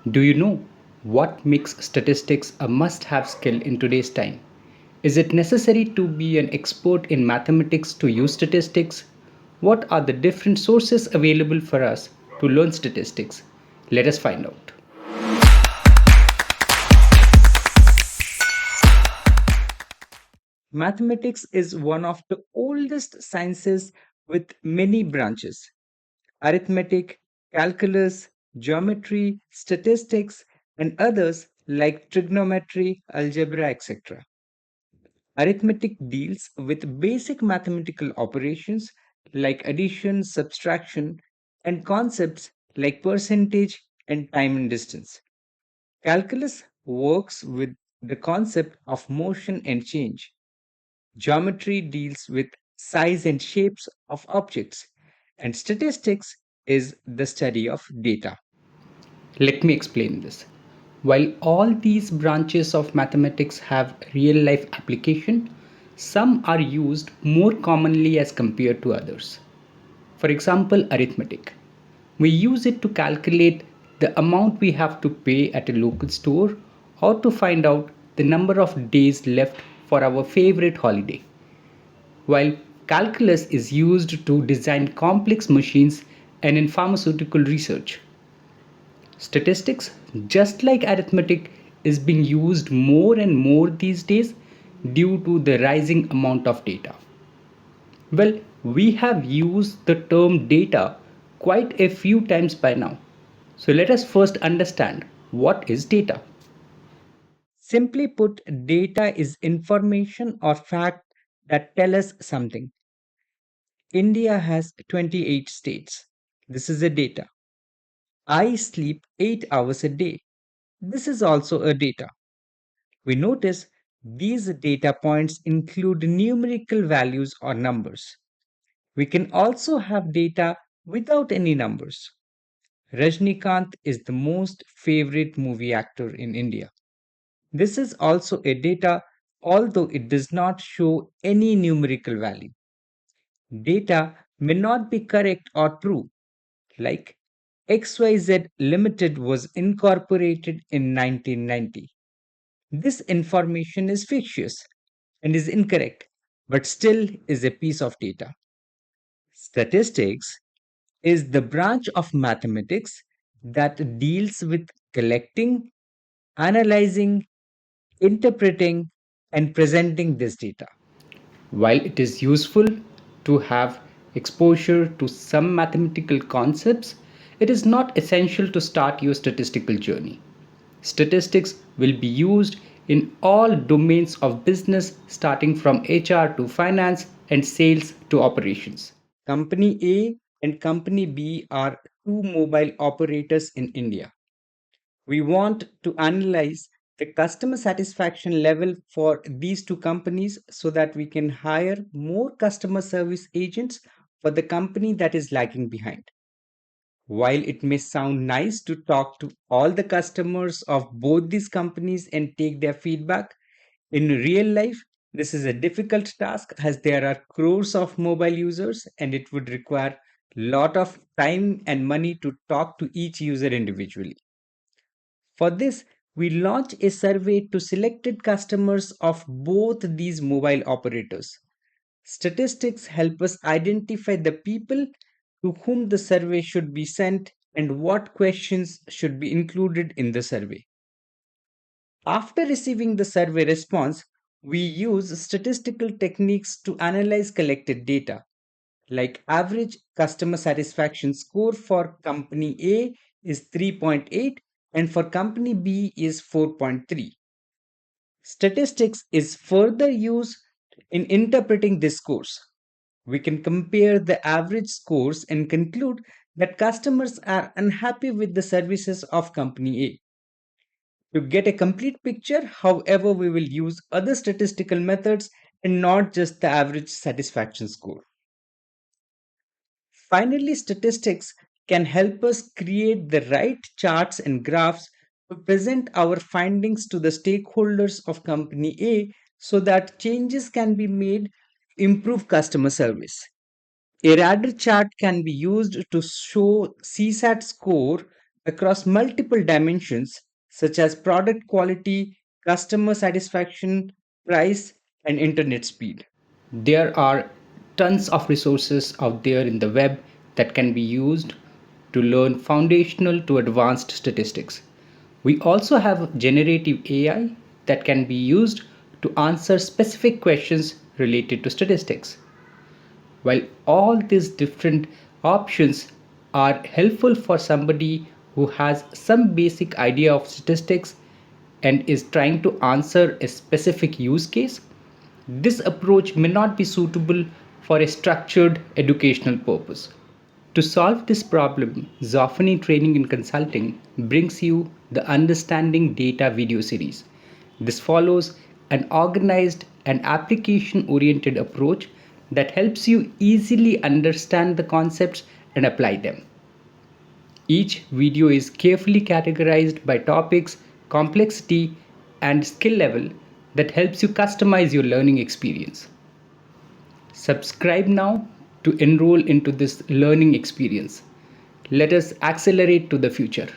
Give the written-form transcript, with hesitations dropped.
Do you know what makes statistics a must have skill in today's time? Is it necessary to be an expert in mathematics to use statistics? What are the different sources available for us to learn statistics? Let us find out. Mathematics is one of the oldest sciences with many branches: arithmetic, calculus, geometry, statistics, and others like trigonometry, algebra, etc. Arithmetic deals with basic mathematical operations like addition, subtraction, and concepts like percentage and time and distance. Calculus works with the concept of motion and change. Geometry deals with size and shapes of objects, and statistics is the study of data. Let me explain this. While all these branches of mathematics have real life application, some are used more commonly as compared to others. For example, arithmetic. We use it to calculate the amount we have to pay at a local store or to find out the number of days left for our favorite holiday. While calculus is used to design complex machines and in pharmaceutical research. Statistics, just like arithmetic, is being used more and more these days due to the rising amount of data. Well, we have used the term data quite a few times by now. So let us first understand what is data. Simply put, data is information or fact that tell us something. India has 28 states. This is a data. I sleep 8 hours a day. This is also a data. We notice these data points include numerical values or numbers. We can also have data without any numbers. Rajnikant is the most favorite movie actor in India. This is also a data, although it does not show any numerical value. Data may not be correct or true, like XYZ Limited was incorporated in 1990. This information is fictitious and is incorrect, but still is a piece of data. Statistics is the branch of mathematics that deals with collecting, analyzing, interpreting, and presenting this data. While it is useful to have exposure to some mathematical concepts, it is not essential to start your statistical journey. Statistics will be used in all domains of business, starting from HR to finance and sales to operations. Company A and Company B are two mobile operators in India. We want to analyze the customer satisfaction level for these two companies so that we can hire more customer service agents for the company that is lagging behind. While it may sound nice to talk to all the customers of both these companies and take their feedback, in real life, this is a difficult task as there are crores of mobile users and it would require lot of time and money to talk to each user individually. For this, we launch a survey to selected customers of both these mobile operators. Statistics help us identify the people to whom the survey should be sent and what questions should be included in the survey. After receiving the survey response, we use statistical techniques to analyze collected data, like average customer satisfaction score for company A is 3.8 and for company B is 4.3. Statistics is further used in interpreting this scores. We can compare the average scores and conclude that customers are unhappy with the services of company A. To get a complete picture, however, we will use other statistical methods and not just the average satisfaction score. Finally, statistics can help us create the right charts and graphs to present our findings to the stakeholders of company A so that changes can be made to improve customer service. A radar chart can be used to show CSAT score across multiple dimensions such as product quality, customer satisfaction, price, and internet speed. There are tons of resources out there in the web that can be used to learn foundational to advanced statistics. We also have generative AI that can be used to answer specific questions related to statistics. While all these different options are helpful for somebody who has some basic idea of statistics and is trying to answer a specific use case, this approach may not be suitable for a structured educational purpose. To solve this problem, Zaufany Training and Consulting brings you the Understanding Data video series. This follows an organized and application oriented approach that helps you easily understand the concepts and apply them. Each video is carefully categorized by topics, complexity, and skill level that helps you customize your learning experience. Subscribe now to enroll into this learning experience. Let us accelerate to the future.